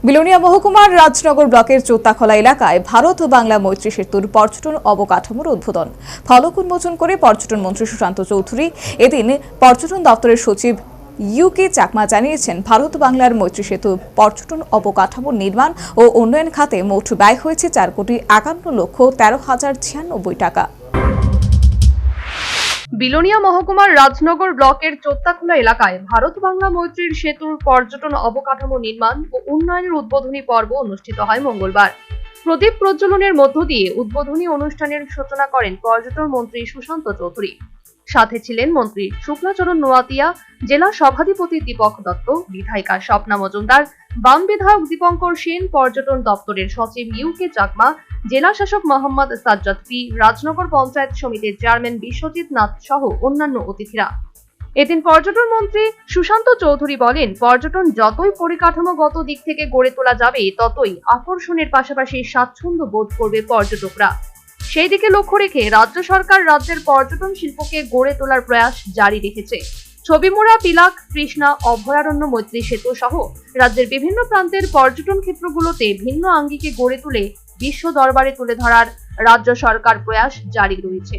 বিলোনিয়া মহকুমার রাজনগর ব্লকের চোত্তাখলা এলাকায় ভারত ও বাংলা মৈত্রী সেতুর পর্যটন অবকাঠামোর উদ্বোধন ফলক উন্মোচন করে পর্যটন মন্ত্রী সুশান্ত চৌধুরী। এদিন পর্যটন দপ্তরের সচিব ইউকে চাকমা জানিয়েছেন, ভারত বাংলার মৈত্রী সেতু পর্যটন অবকাঠামো নির্মাণ ও উন্নয়ন খাতে মোট ব্যয় হয়েছে 4,51,13,096 টাকা। বিলোনিয়া মহকুমার রাজনগর ব্লকের চোত্তাখলা এলাকায় ভারত বাংলা মৈত্রীর সেতুর পর্যটন অবকাঠামো নির্মাণ ও উন্নয়নের উদ্বোধনী পর্ব অনুষ্ঠিত হয় মঙ্গলবার। প্রদীপ প্রজ্বলনের মধ্য দিয়ে উদ্বোধনী অনুষ্ঠানের সূচনা করেন পর্যটন মন্ত্রী সুশান্ত চৌধুরী। সাথে ছিলেন মন্ত্রী শুক্লাচরণ নোয়াতিয়া, জেলা সভাধিপতি দীপক দত্ত, বিধায়িকা স্বপ্না মজুমদার, বাম বিধায়ক দীপঙ্কর সেন, পর্যটন দপ্তরের সচিব ইউকে চাকমা, জেলা শাসক মোহাম্মদ সাজ্জাদ পি, রাজনগর পঞ্চায়েত সমিতির চেয়ারম্যান বিশ্বজিৎ নাথ সহ অন্যান্য অতিথিরা। এদিন পর্যটন মন্ত্রী সুশান্ত চৌধুরী বলেন, পর্যটন যতই পরিকাঠামোগত দিক থেকে গড়ে তোলা যাবে, ততই আকর্ষণের পাশাপাশি স্বাচ্ছন্দ্য বোধ করবে পর্যটকরা। সেই দিকে লক্ষ্য রেখে রাজ্য সরকার রাজ্যের পর্যটন শিল্পকে গড়ে তোলার প্রয়াস জারি রেখেছে। ছবিমুড়া, পিলাক, কৃষ্ণা অভয়ারণ্য, মৈত্রী সেতু সহ রাজ্যের বিভিন্ন প্রান্তের পর্যটন ক্ষেত্রগুলোতে ভিন্ন আঙ্গিকে গড়ে তুলে বিশ্ব দরবারে তুলে ধরার রাজ্য সরকার প্রয়াস জারি রয়েছে।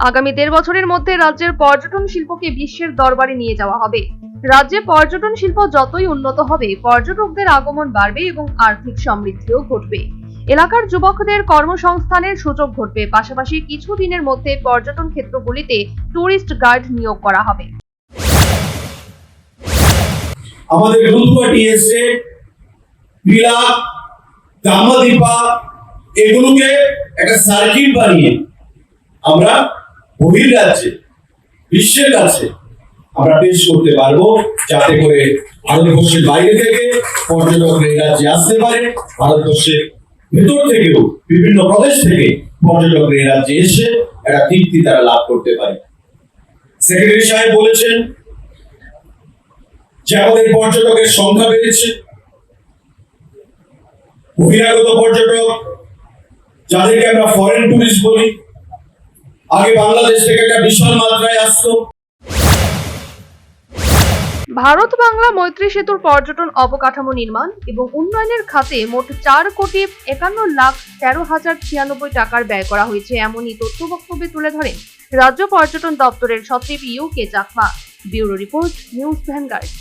আগামী 1.5 বছরের মধ্যে রাজ্যের পর্যটন শিল্পকে বিশ্বের দরবারে নিয়ে যাওয়া হবে। রাজ্যে পর্যটন শিল্প যতই উন্নত হবে, পর্যটকদের আগমন বাড়বে এবং আর্থিক সমৃদ্ধিও ঘটবে। এলাকার যুবকদের কর্মসংস্থানের সুযোগ ঘটবে। পাশাপাশি কিছু দিনের মধ্যে পর্যটন ক্ষেত্রগুলিতে টুরিস্ট গাইড নিয়োগ করা হবে। আমাদের রুলপাটি এসে পিলাক, দামাদীপা এগুলোকে একটা সার্কিট বানিয়ে আমরা বহির্রাজ্যে বিশ্বের কাছে আমরা পেশ করতে পারবো, যাতে করে ভারতবর্ষের বাইরে থেকে পর্যটকরা এই রাজ্যে আসতে পারে, ভারতবর্ষের ভেতর থেকেও বিভিন্ন প্রদেশ থেকে পর্যটকরা এই রাজ্যে এসে একটা তৃপ্তি তারা লাভ করতে পারে। সেক্রেটারি সাহেব বলেছেন যে আমাদের পর্যটকের সংখ্যা বেড়েছে। বহিরাগত পর্যটক, যাদেরকে আমরা ফরেন টুরিস্ট বলি, আগে বাংলাদেশ থেকে একটা বিশাল মাত্রায় আসতো। ভারত বাংলা মৈত্রী সেতুর পর্যটন অবকাঠামো নির্মাণ এবং উন্নয়নের খাতে মোট 4,51,13,096 টাকার ব্যয় করা হয়েছে, এমনই তথ্য বক্তব্যে তুলে ধরেন রাজ্য পর্যটন দপ্তরের সচিব UK Chakma. Bureau report, news vanguard.